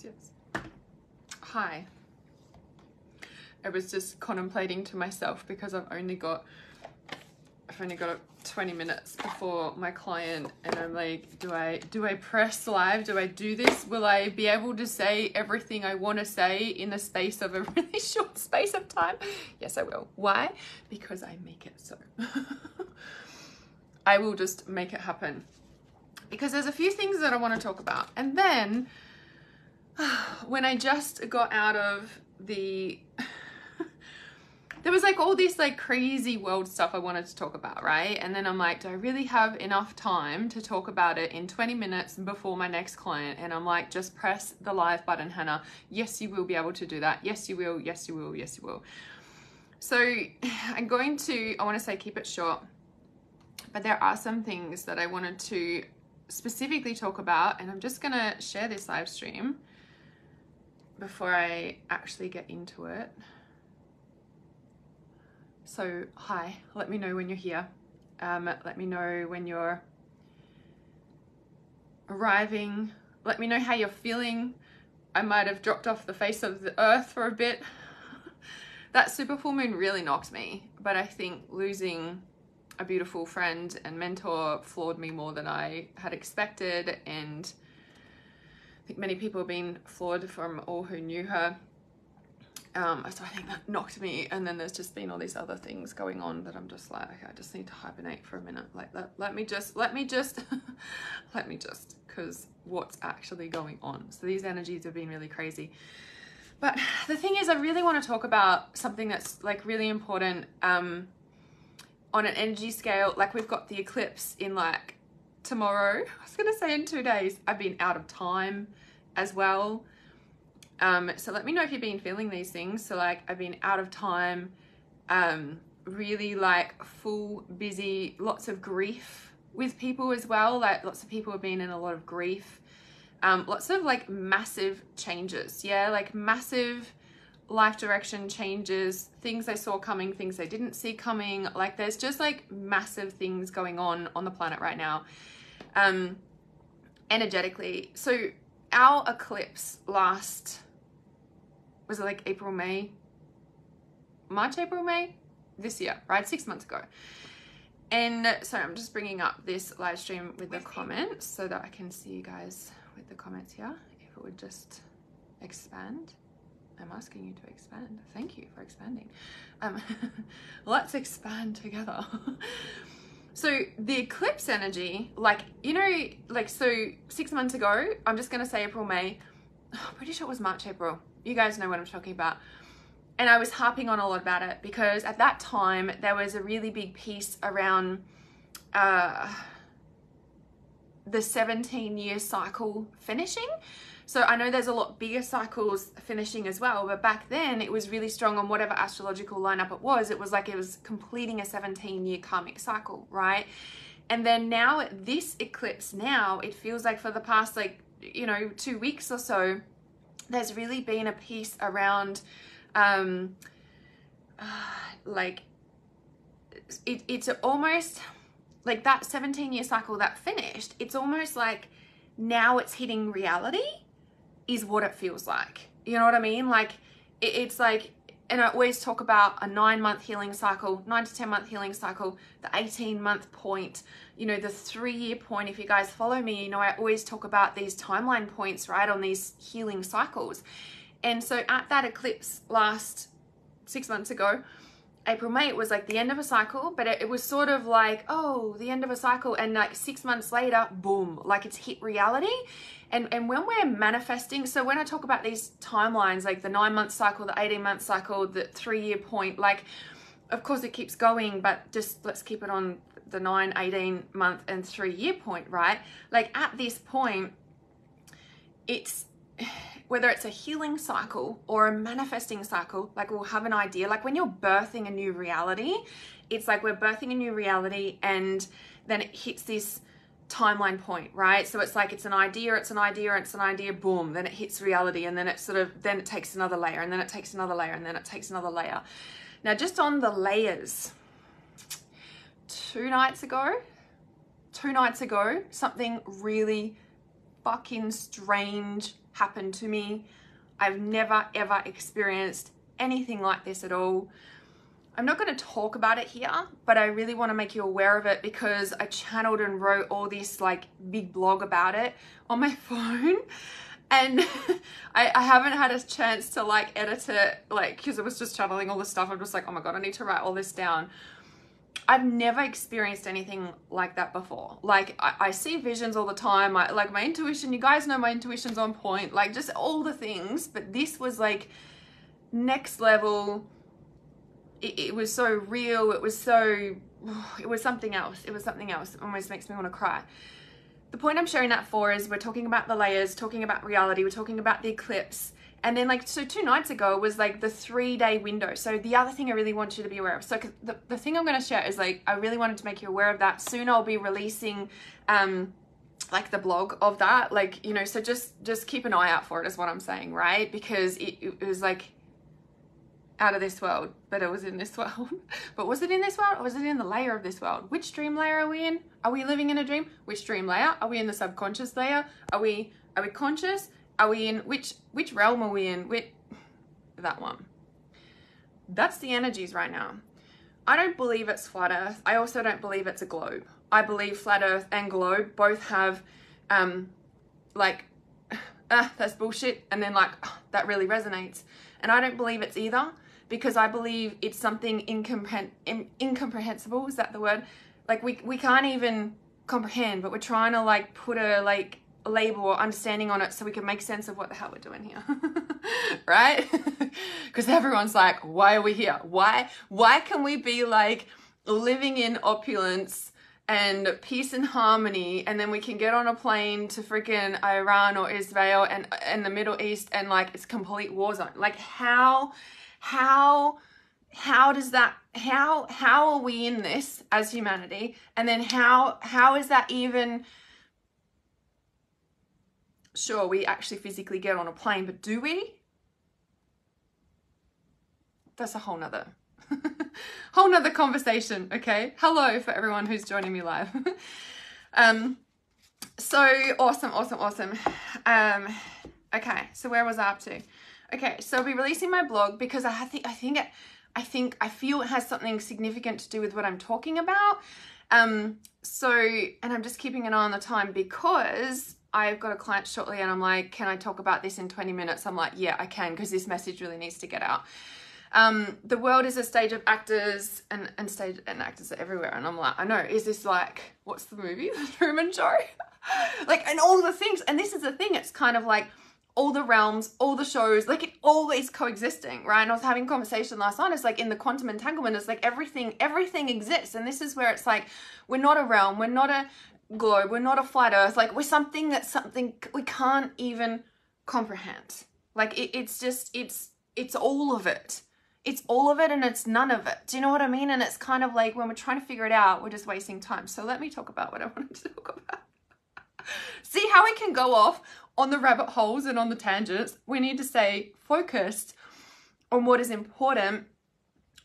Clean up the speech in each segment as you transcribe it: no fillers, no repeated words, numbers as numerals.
yes. Hi. I was just contemplating to myself because I've only got 20 minutes before my client, and I'm like, do I press live? Do I do this? Will I be able to say everything I want to say in the space of a really short space of time? Yes, I will. Why? Because I make it so. I will just make it happen. Because there's a few things that I want to talk about. And then when I just got out of the there was like all this like crazy world stuff I wanted to talk about, right? And then I'm like, do I really have enough time to talk about it in 20 minutes before my next client? And I'm like, just press the live button, Hannah. Yes, you will be able to do that. Yes, you will. Yes, you will. Yes, you will. So I want to say keep it short, but there are some things that I wanted to specifically talk about, and I'm just going to share this live stream before I actually get into it. So hi, let me know when you're here. Let me know when you're arriving. Let me know how you're feeling. I might have dropped off the face of the earth for a bit. That super full moon really knocked me, but I think losing a beautiful friend and mentor floored me more than I had expected, and I think many people have been floored from all who knew her. So I think that knocked me, and then there's just been all these other things going on that I'm just like, okay, I just need to hibernate for a minute. Like, let me just, because what's actually going on? So these energies have been really crazy. But the thing is, I really want to talk about something that's like really important on an energy scale. Like, we've got the eclipse in like tomorrow. I was going to say in 2 days. I've been out of time as well. So let me know if you've been feeling these things. So like, I've been out of time, really like full, busy, lots of grief with people as well. Like, lots of people have been in a lot of grief, lots of like massive changes. Yeah. Like massive life direction changes, things I saw coming, things I didn't see coming. Like, there's just like massive things going on the planet right now, energetically. So our eclipse was it like April, May? March, April, May? This year, right? 6 months ago. And so I'm just bringing up this live stream with the comments so that I can see you guys with the comments here. If it would just expand. I'm asking you to expand. Thank you for expanding. Let's expand together. So the eclipse energy, like, you know, like, so 6 months ago, I'm just going to say April, May. I'm pretty sure it was March, April. You guys know what I'm talking about. And I was harping on a lot about it because at that time there was a really big piece around the 17-year cycle finishing. So I know there's a lot bigger cycles finishing as well, but back then it was really strong on whatever astrological lineup it was. It was like it was completing a 17-year karmic cycle, right? And then now at this eclipse now, it feels like for the past, like, you know, 2 weeks or so, there's really been a piece around like it's almost like that 17-year cycle that finished. It's almost like now it's hitting reality is what it feels like. You know what I mean? Like it's like, and I always talk about a 9-month healing cycle, 9 to 10 month healing cycle, the 18-month point, you know, the 3-year point. If you guys follow me, you know, I always talk about these timeline points, right, on these healing cycles. And so at that eclipse last 6 months ago, April, May, it was like the end of a cycle, but it was sort of like, oh, the end of a cycle. And like 6 months later, boom, like it's hit reality. And when we're manifesting, so when I talk about these timelines, like the 9-month cycle, the 18-month cycle, the 3-year point, like, of course it keeps going, but just let's keep it on the 9, 18-month and 3-year point, right? Like at this point, it's, whether it's a healing cycle or a manifesting cycle, like we'll have an idea, like when you're birthing a new reality, it's like we're birthing a new reality and then it hits this timeline point, right? So it's like it's an idea, boom, then it hits reality, and then it sort of, then it takes another layer, and then it takes another layer, and then it takes another layer. Now, just on the layers, two nights ago, something really fucking strange happened to me. I've never ever experienced anything like this at all. I'm not going to talk about it here, but I really want to make you aware of it because I channeled and wrote all this like big blog about it on my phone. And I haven't had a chance to like edit it, like, because I was just channeling all this stuff. I'm just like, oh my God, I need to write all this down. I've never experienced anything like that before. Like, I see visions all the time. Like my intuition, you guys know my intuition's on point, like just all the things. But this was like next level. It was so real. It was something else. It was something else. It almost makes me want to cry. The point I'm sharing that for is we're talking about the layers, talking about reality, we're talking about the eclipse. And then like, so 2 nights ago was like the 3-day window. So the other thing I really want you to be aware of. So the thing I'm going to share is like, I really wanted to make you aware of that. Soon I'll be releasing like the blog of that. Like, you know, so just keep an eye out for it is what I'm saying, right? Because it was like out of this world, but it was in this world. But was it in this world or was it in the layer of this world? Which dream layer are we in? Are we living in a dream? Which dream layer? Are we in the subconscious layer? Are we conscious? Are we in which realm are we in? That one. That's the energies right now. I don't believe it's flat earth. I also don't believe it's a globe. I believe flat earth and globe both have like that's bullshit, and then like that really resonates. And I don't believe it's either, because I believe it's something incomprehensible. Is that the word? Like we can't even comprehend, but we're trying to like put a like label or understanding on it so we can make sense of what the hell we're doing here. Right? Because everyone's like, why are we here? Why can we be like living in opulence and peace and harmony, and then we can get on a plane to freaking Iran or Israel and the Middle East, and like it's complete war zone? Like how does that, how are we in this as humanity? And then how is that even, sure, we actually physically get on a plane, but do we? That's a whole nother conversation. Okay, hello for everyone who's joining me live. So awesome. Okay, so where was I up to? Okay, so I'll be releasing my blog because I feel it has something significant to do with what I'm talking about. And I'm just keeping an eye on the time because I've got a client shortly and I'm like, can I talk about this in 20 minutes? I'm like, yeah, I can, because this message really needs to get out. The world is a stage of actors, and actors are everywhere. And I'm like, I know, is this like, what's the movie? The Truman Show? Like, and all the things. And this is the thing, it's kind of like all the realms, all the shows, like it always coexisting, right? And I was having a conversation last night, it's like in the quantum entanglement, it's like everything exists. And this is where it's like, we're not a realm, we're not a globe, we're not a flat earth, like we're something we can't even comprehend. Like it's all of it. It's all of it and it's none of it. Do you know what I mean? And it's kind of like when we're trying to figure it out, we're just wasting time. So let me talk about what I wanted to talk about. See how we can go off on the rabbit holes and on the tangents. We need to stay focused on what is important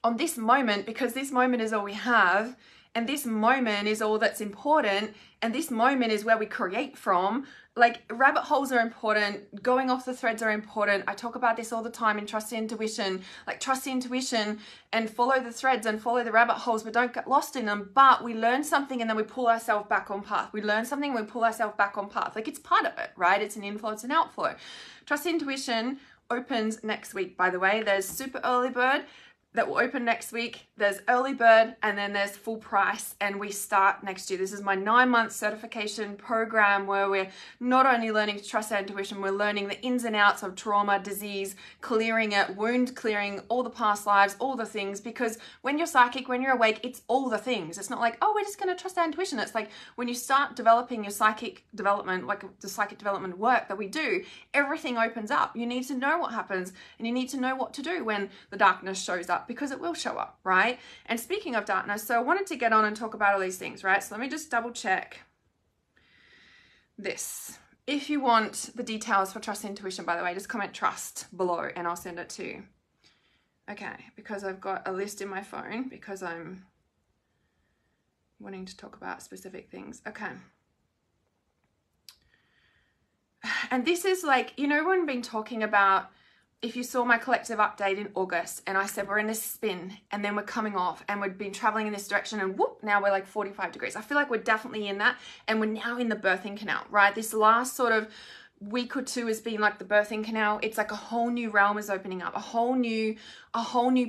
on this moment, because this moment is all we have, and this moment is all that's important, and this moment is where we create from. Like, rabbit holes are important, going off the threads are important. I talk about this all the time in Trust the Intuition. Like, trust the intuition and follow the threads and follow the rabbit holes, but don't get lost in them. But we learn something and then we pull ourselves back on path. We learn something and we pull ourselves back on path. Like, it's part of it, right? It's an inflow, it's an outflow. Trust the Intuition opens next week, by the way. There's super early bird that will open next week. There's early bird, and then there's full price, and we start next year. This is my 9-month certification program where we're not only learning to trust our intuition, we're learning the ins and outs of trauma, disease, clearing it, wound clearing, all the past lives, all the things. Because when you're psychic, when you're awake, it's all the things. It's not like, oh, we're just going to trust our intuition. It's like when you start developing your psychic development, like the psychic development work that we do, everything opens up. You need to know what happens, and you need to know what to do when the darkness shows up, because it will show up, right? And speaking of darkness, so I wanted to get on and talk about all these things, right? So let me just double check this. If you want the details for Trust Intuition, by the way, just comment trust below and I'll send it to you. Okay, because I've got a list in my phone because I'm wanting to talk about specific things. Okay. and this is like, you know, when we've been talking about, if you saw my collective update in August and I said we're in this spin and then we're coming off and we've been traveling in this direction and whoop, now we're like 45 degrees. I feel like we're definitely in that, and we're now in the birthing canal, right? This last sort of week or two has been like the birthing canal. It's like a whole new realm is opening up, a whole new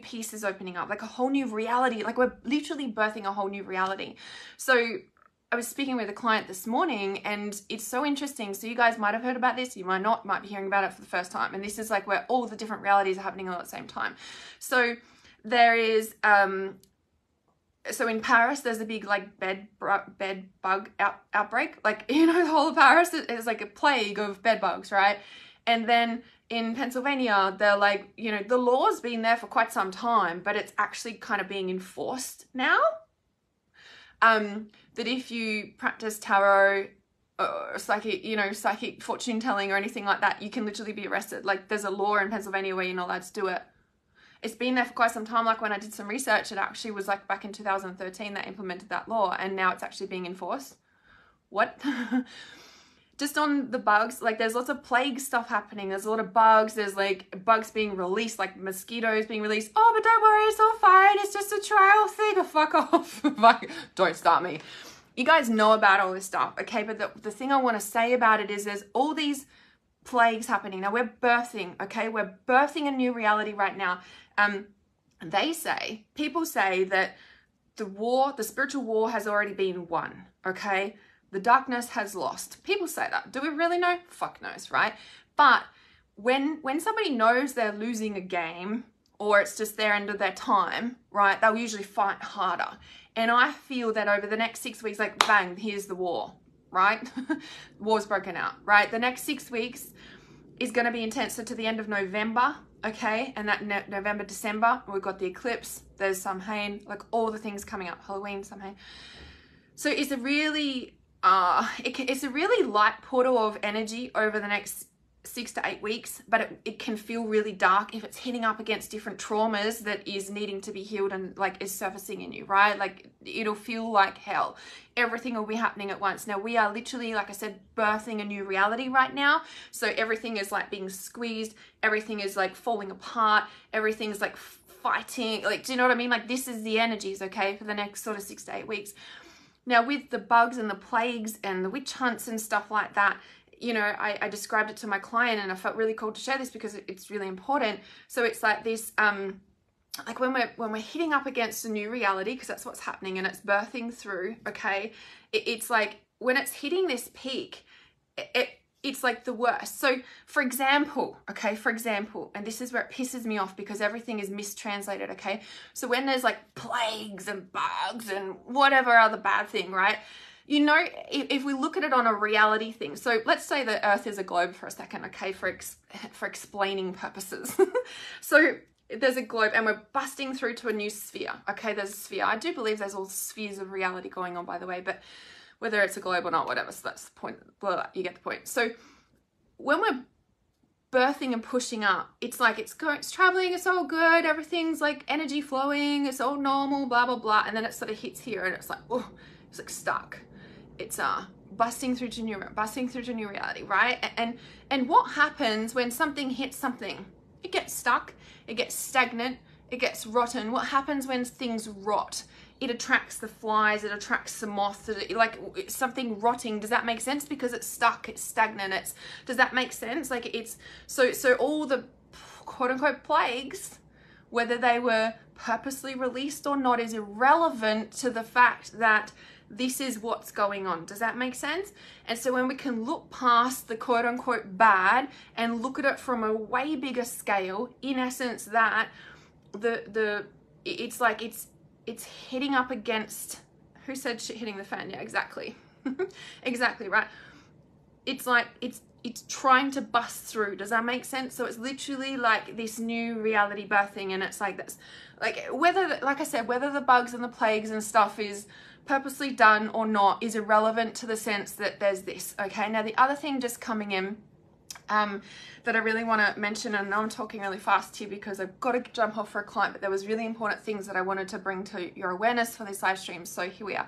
piece is opening up, like a whole new reality. Like we're literally birthing a whole new reality. So I was speaking with a client this morning, and it's so interesting. So you guys might have heard about this, you might not, might be hearing about it for the first time. And this is like where all the different realities are happening all at the same time. So there is, so in Paris, there's a big like bed bug outbreak. Like, you know, the whole of Paris is like a plague of bed bugs, right? And then in Pennsylvania, they're like, you know, the law's been there for quite some time, but it's actually kind of being enforced now. That if you practice tarot or psychic fortune telling or anything like that, you can literally be arrested. Like there's a law in Pennsylvania where you're not allowed to do it. It's been there for quite some time. Like when I did some research, it actually was like back in 2013 that implemented that law, and now it's actually being enforced. What? Just on the bugs, like there's lots of plague stuff happening. There's a lot of bugs. There's like bugs being released, like mosquitoes being released. Oh, but don't worry, it's all fine. It's just a trial thing. Oh, fuck off. Don't start me. You guys know about all this stuff, okay? But the thing I want to say about it is there's all these plagues happening. Now we're birthing, okay? We're birthing a new reality right now. People say that the spiritual war has already been won, okay? The darkness has lost. People say that. Do we really know? Fuck knows, right? But when somebody knows they're losing a game, or it's just their end of their time, right, they'll usually fight harder. And I feel that over the next 6 weeks, like bang, here's the war, right? War's broken out, right? The next 6 weeks is going to be intense to the end of November, okay? And that November, December, we've got the eclipse, there's Samhain, like all the things coming up, Halloween, Samhain. So it's a really, it's a really light portal of energy over the next 6 to 8 weeks, but it can feel really dark if it's hitting up against different traumas that is needing to be healed and like is surfacing in you, right? Like it'll feel like hell. Everything will be happening at once. Now we are literally, like I said, birthing a new reality right now. So everything is like being squeezed. Everything is like falling apart. Everything's like fighting. Like, do you know what I mean? Like this is the energies, okay, for the next sort of 6 to 8 weeks. Now with the bugs and the plagues and the witch hunts and stuff like that, you know, I described it to my client, and I felt really called to share this because it's really important. So it's like this, like when we're hitting up against a new reality, because that's what's happening and it's birthing through, okay, it's like when it's hitting this peak, it's like the worst. So for example, and this is where it pisses me off because everything is mistranslated, okay? So when there's like plagues and bugs and whatever other bad thing, right? You know, if we look at it on a reality thing, so let's say the Earth is a globe for a second, okay, for explaining purposes. So there's a globe and we're busting through to a new sphere, okay? There's a sphere. I do believe there's all spheres of reality going on, by the way, but whether it's a globe or not, whatever, so that's the point, blah, blah, you get the point. So when we're birthing and pushing up, it's like it's traveling, it's all good, everything's like energy flowing, it's all normal, blah, blah, blah, and then it sort of hits here and it's like, oh, it's like stuck. It's busting through to new reality, right? And what happens when something hits something? It gets stuck, it gets stagnant, it gets rotten. What happens when things rot? It attracts the flies, it attracts the moths, like something rotting. Does that make sense? Because it's stuck, it's stagnant. Does that make sense? Like it's so all the quote unquote plagues, whether they were purposely released or not, is irrelevant to the fact that this is what's going on. Does that make sense? And so when we can look past the quote unquote bad and look at it from a way bigger scale, in essence, that it's like it's hitting up against, who said shit hitting the fan? Yeah, exactly. Exactly, right? It's like it's trying to bust through. Does that make sense? So it's literally like this new reality birthing, and it's like this, like whether, like I said, whether the bugs and the plagues and stuff is purposely done or not is irrelevant to the sense that there's this, okay? Now the other thing just coming in that I really want to mention, and I'm talking really fast here because I've got to jump off for a client, but there was really important things that I wanted to bring to your awareness for this live stream, so here we are.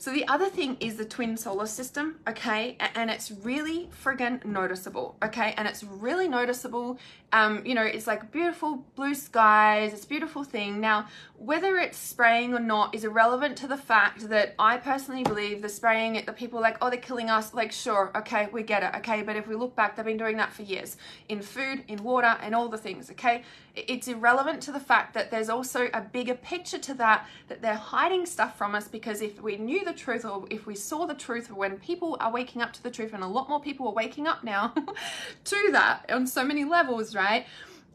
So the other thing is the twin solar system, okay? And it's really friggin' noticeable, okay? And it's really noticeable. You know, it's like beautiful blue skies, it's a beautiful thing. Now, whether it's spraying or not is irrelevant to the fact that I personally believe the spraying, the people are like, oh, they're killing us. Like, sure, okay, we get it, okay? But if we look back, they've been doing that for years in food, in water, and all the things, okay? It's irrelevant to the fact that there's also a bigger picture to that they're hiding stuff from us, because if we knew the truth, or if we saw the truth, or when people are waking up to the truth, and a lot more people are waking up now to that on so many levels, right?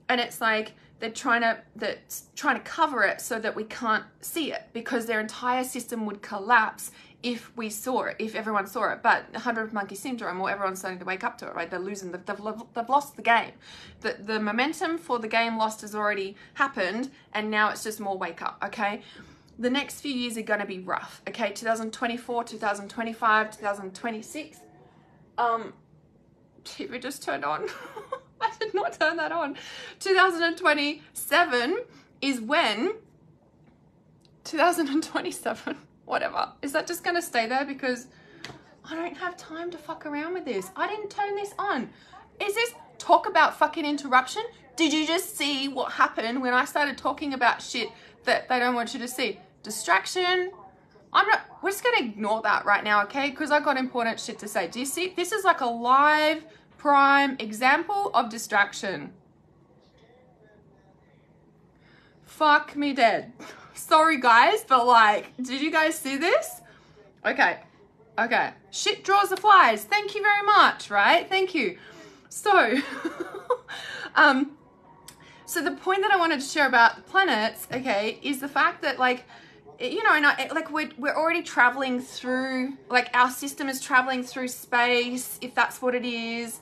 And it's like they're trying to cover it so that we can't see it, because their entire system would collapse if we saw it, if everyone saw it. But 100 monkey syndrome, or everyone's starting to wake up to it, right? They're losing, they've lost the game. The momentum for the game lost has already happened, and now it's just more wake up, okay? The next few years are going to be rough, okay? 2024, 2025, 2026. TV just turned on. I did not turn that on. 2027 is when, 2027, whatever. Is that just going to stay there? Because I don't have time to fuck around with this. I didn't turn this on. Is this talk about fucking interruption? Did you just see what happened when I started talking about shit that they don't want you to see? Distraction. We're just gonna ignore that right now, okay? Because I got important shit to say. Do you see? This is like a live prime example of distraction. Fuck me dead. Sorry guys, but like, did you guys see this? Okay. Shit draws the flies. Thank you very much, right? Thank you. So, so the point that I wanted to share about the planets, okay, is the fact that, like, you know, like we're already traveling through, like, our system is traveling through space, if that's what it is.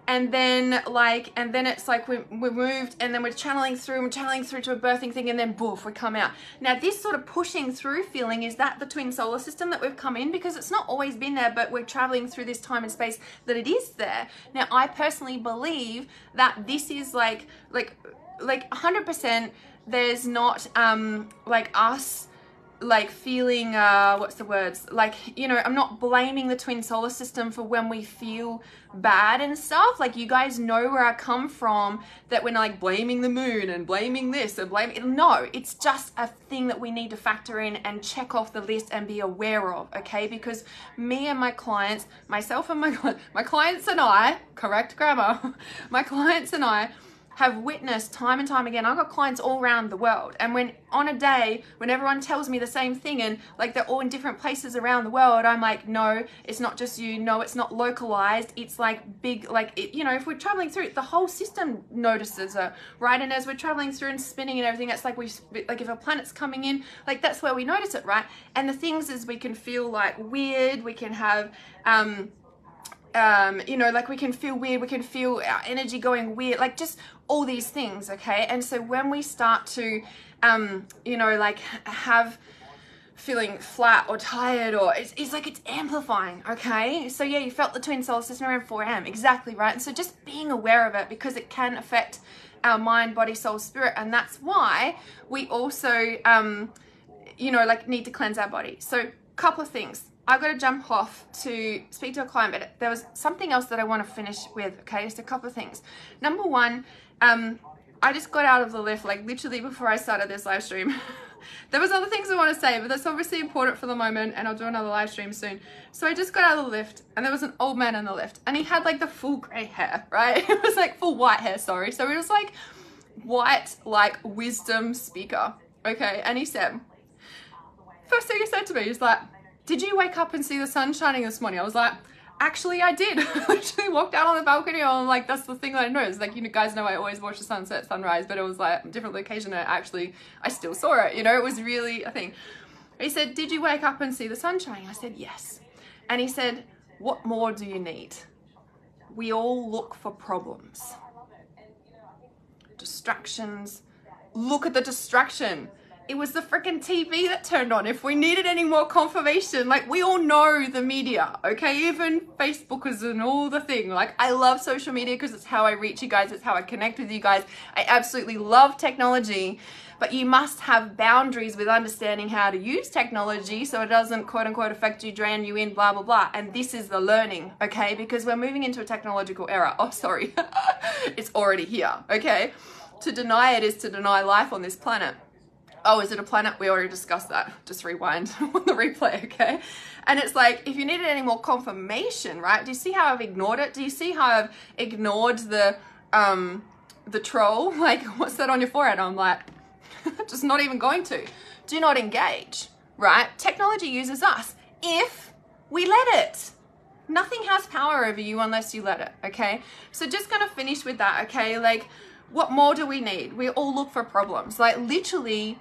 And then it's like we're moved, and then we're channeling through to a birthing thing, and then boof, we come out. Now this sort of pushing through feeling, is that the twin solar system that we've come in? Because it's not always been there, but we're traveling through this time and space that it is there. Now I personally believe that this is like 100%, there's not like us like feeling what's the words, like, you know, I'm not blaming the twin solar system for when we feel bad and stuff. Like, you guys know where I come from, that we're like blaming the moon and blaming this and blaming, no, it's just a thing that we need to factor in and check off the list and be aware of, okay? Because me and my clients, myself and my clients and I, correct grammar, my clients and I have witnessed time and time again. I've got clients all around the world, and when on a day when everyone tells me the same thing, and like they're all in different places around the world, I'm like, no, it's not just you, no, it's not localized, it's like big, like it, you know, if we're traveling through it, the whole system notices it, right? And as we're traveling through and spinning and everything, it's like like if a planet's coming in, like that's where we notice it, right? And the things is, we can feel like weird, we can have you know, like we can feel weird, we can feel our energy going weird, like just all these things, okay? And so when we start to, you know, like have feeling flat or tired, or it's like it's amplifying, okay? So yeah, you felt the twin solar system around 4 a.m, exactly, right? And so just being aware of it, because it can affect our mind, body, soul, spirit, and that's why we also, you know, like need to cleanse our body. So couple of things. I've got to jump off to speak to a client, but there was something else that I want to finish with, okay? Just a couple of things. Number one, I just got out of the lift, like literally before I started this live stream. There was other things I want to say, but that's obviously important for the moment, and I'll do another live stream soon. So I just got out of the lift, and there was an old man in the lift, and he had like the full grey hair, right? It was like full white hair, sorry. So it was like white, like wisdom speaker, okay? And he said, first thing he said to me, he's like, did you wake up and see the sun shining this morning? I was like, actually I did. I literally walked out on the balcony, and I'm like, that's the thing that I noticed. Like, you guys know I always watch the sunset, sunrise, but it was like a different location, and I still saw it, you know, it was really a thing. He said, did you wake up and see the sun shining? I said, yes. And he said, what more do you need? We all look for problems. Distractions. Look at the distraction. It was the freaking TV that turned on. If we needed any more confirmation, like, we all know the media, okay? Even Facebookers and all the thing. Like, I love social media because it's how I reach you guys. It's how I connect with you guys. I absolutely love technology, but you must have boundaries with understanding how to use technology so it doesn't, quote unquote, affect you, drain you in, blah, blah, blah. And this is the learning, okay? Because we're moving into a technological era. Oh, sorry. It's already here, okay? To deny it is to deny life on this planet. Oh, is it a planet? We already discussed that. Just rewind on the replay, okay? And it's like, if you needed any more confirmation, right? Do you see how I've ignored it? Do you see how I've ignored the troll? Like, what's that on your forehead? I'm like, just not even going to. Do not engage, right? Technology uses us if we let it. Nothing has power over you unless you let it, okay? So just gonna finish with that, okay? Like, what more do we need? We all look for problems. Like, literally,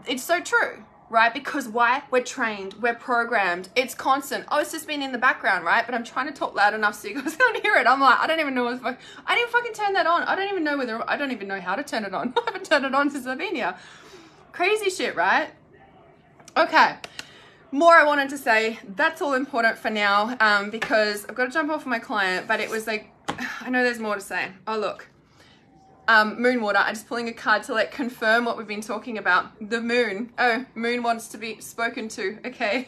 it's so true, right? Because why? We're trained, we're programmed, it's constant. Oh, it's just been in the background, right? But I'm trying to talk loud enough so you guys can't hear it. I'm like, I don't even know if I didn't fucking turn that on. I don't even know how to turn it on. I haven't turned it on since I've been here. Crazy shit, right? Okay. More I wanted to say. That's all important for now, because I've got to jump off my client, but it was like, I know there's more to say. Oh, look. Moon water. I'm just pulling a card to like confirm what we've been talking about. The moon. Oh, moon wants to be spoken to. Okay.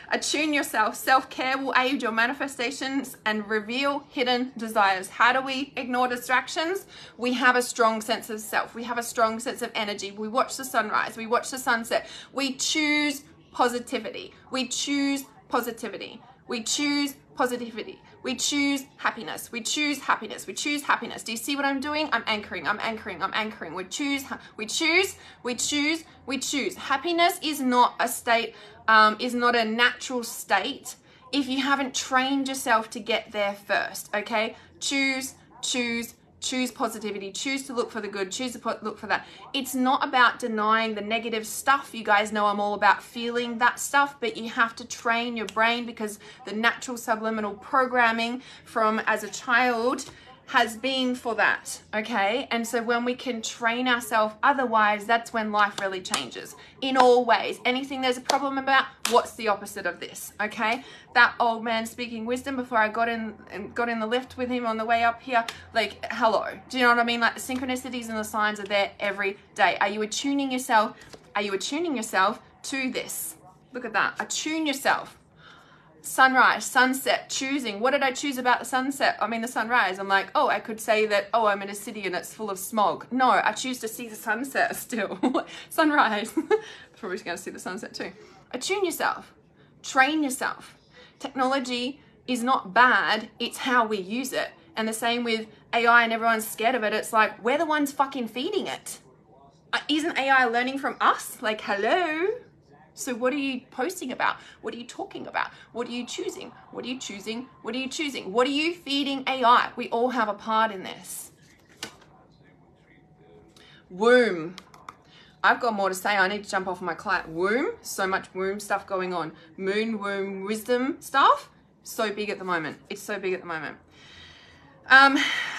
Attune yourself. Self-care will aid your manifestations and reveal hidden desires. How do we ignore distractions? We have a strong sense of self. We have a strong sense of energy. We watch the sunrise. We watch the sunset. We choose positivity. We choose positivity. We choose positivity. We choose happiness. We choose happiness. We choose happiness. Do you see what I'm doing? I'm anchoring. I'm anchoring. I'm anchoring. We choose. We choose. We choose. We choose. Happiness is not a state, is not a natural state if you haven't trained yourself to get there first, okay? Choose, choose, choose positivity, choose to look for the good, choose to look for that. It's not about denying the negative stuff. You guys know I'm all about feeling that stuff, but you have to train your brain because the natural subliminal programming from as a child has been for that, okay? And so when we can train ourselves otherwise, that's when life really changes in all ways. Anything there's a problem about, what's the opposite of this, okay? That old man speaking wisdom before I got in the lift with him on the way up here, like, hello. Do you know what I mean? Like, the synchronicities and the signs are there every day. Are you attuning yourself? Are you attuning yourself to this? Look at that. Attune yourself. Sunrise, sunset, choosing. What did I choose about the sunset? I mean, the sunrise. I'm like, oh, I could say that, oh, I'm in a city and it's full of smog. No, I choose to see the sunset still. Sunrise. Probably going to see the sunset too. Attune yourself. Train yourself. Technology is not bad. It's how we use it. And the same with AI, and everyone's scared of it. It's like, we're the ones fucking feeding it. Isn't AI learning from us? Like, hello? So what are you posting about? What are you talking about? What are you choosing? What are you choosing? What are you choosing? What are you feeding AI? We all have a part in this. Womb. I've got more to say. I need to jump off my client. Womb. So much womb stuff going on. Moon, womb, wisdom stuff. So big at the moment. It's so big at the moment.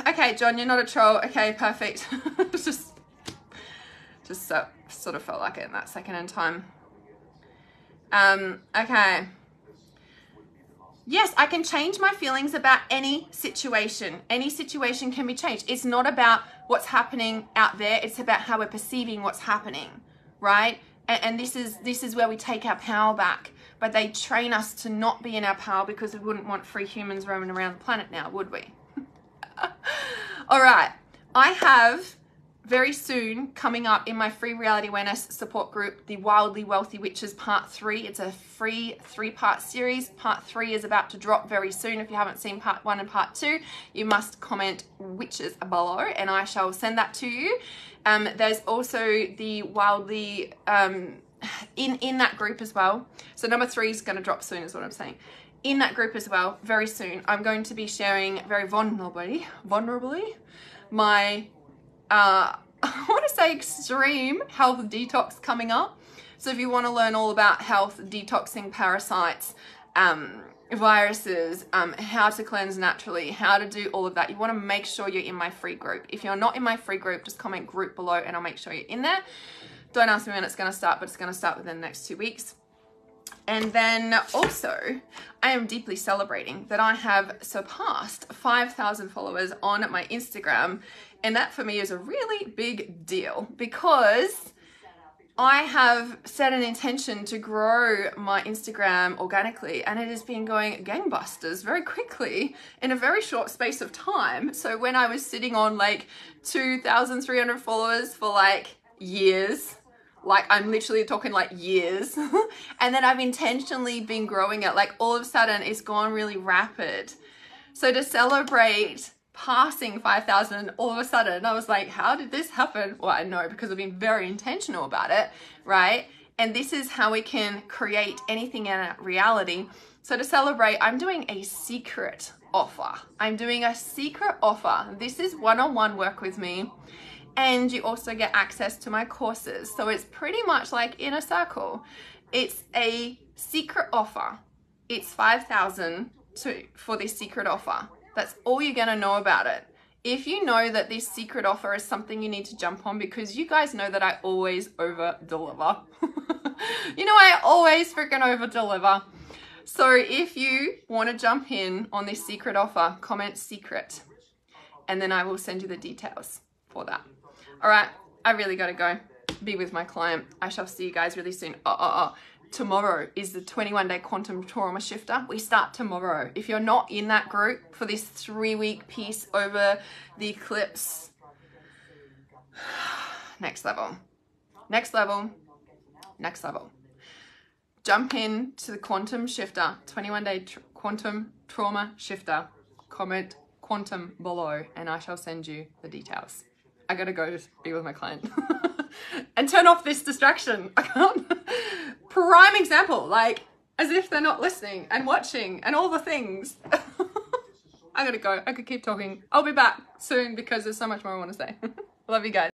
Okay, John, you're not a troll. Okay, perfect. just sort of felt like it in that second in time. Okay. Yes, I can change my feelings about any situation. Any situation can be changed. It's not about what's happening out there. It's about how we're perceiving what's happening, right? And this is where we take our power back. But they train us to not be in our power because we wouldn't want free humans roaming around the planet now, would we? All right. I have very soon coming up in my free reality awareness support group, the Wildly Wealthy Witches Part 3. It's a free 3-part series. Part 3 is about to drop very soon. If you haven't seen Part 1 and Part 2, you must comment witches below and I shall send that to you. There's also the Wildly in that group as well. So number 3 is going to drop soon is what I'm saying. In that group as well, very soon, I'm going to be sharing very vulnerably my I want to say extreme health detox coming up. So if you want to learn all about health, detoxing parasites, viruses, how to cleanse naturally, how to do all of that, you want to make sure you're in my free group. If you're not in my free group, just comment group below and I'll make sure you're in there. Don't ask me when it's going to start, but it's going to start within the next 2 weeks. And then also, I am deeply celebrating that I have surpassed 5,000 followers on my Instagram. And that for me is a really big deal because I have set an intention to grow my Instagram organically, and it has been going gangbusters very quickly in a very short space of time. So when I was sitting on like 2,300 followers for like years, like I'm literally talking like years, and then I've intentionally been growing it, like all of a sudden it's gone really rapid. So to celebrate passing 5,000 all of a sudden, I was like, how did this happen? Well, I know, because I've been very intentional about it, right? And this is how we can create anything in reality. So to celebrate, I'm doing a secret offer. I'm doing a secret offer. This is one-on-one work with me. And you also get access to my courses. So it's pretty much like Inner Circle. It's a secret offer. It's 5,000 for this secret offer. That's all you're gonna know about it. If you know that this secret offer is something you need to jump on, because you guys know that I always over deliver. You know, I always freaking over deliver. So if you want to jump in on this secret offer, comment secret, and then I will send you the details for that. All right, I really got to go be with my client. I shall see you guys really soon. Tomorrow is the 21-day quantum trauma shifter. We start tomorrow. If you're not in that group for this 3-week piece over the eclipse, next level, next level, next level. Jump in to the quantum shifter, 21-day quantum trauma shifter. Comment quantum below and I shall send you the details. I gotta go be with my client and turn off this distraction. I can't. Prime example, like as if they're not listening and watching and all the things. I gotta go. I could keep talking. I'll be back soon because there's so much more I want to say. Love you guys.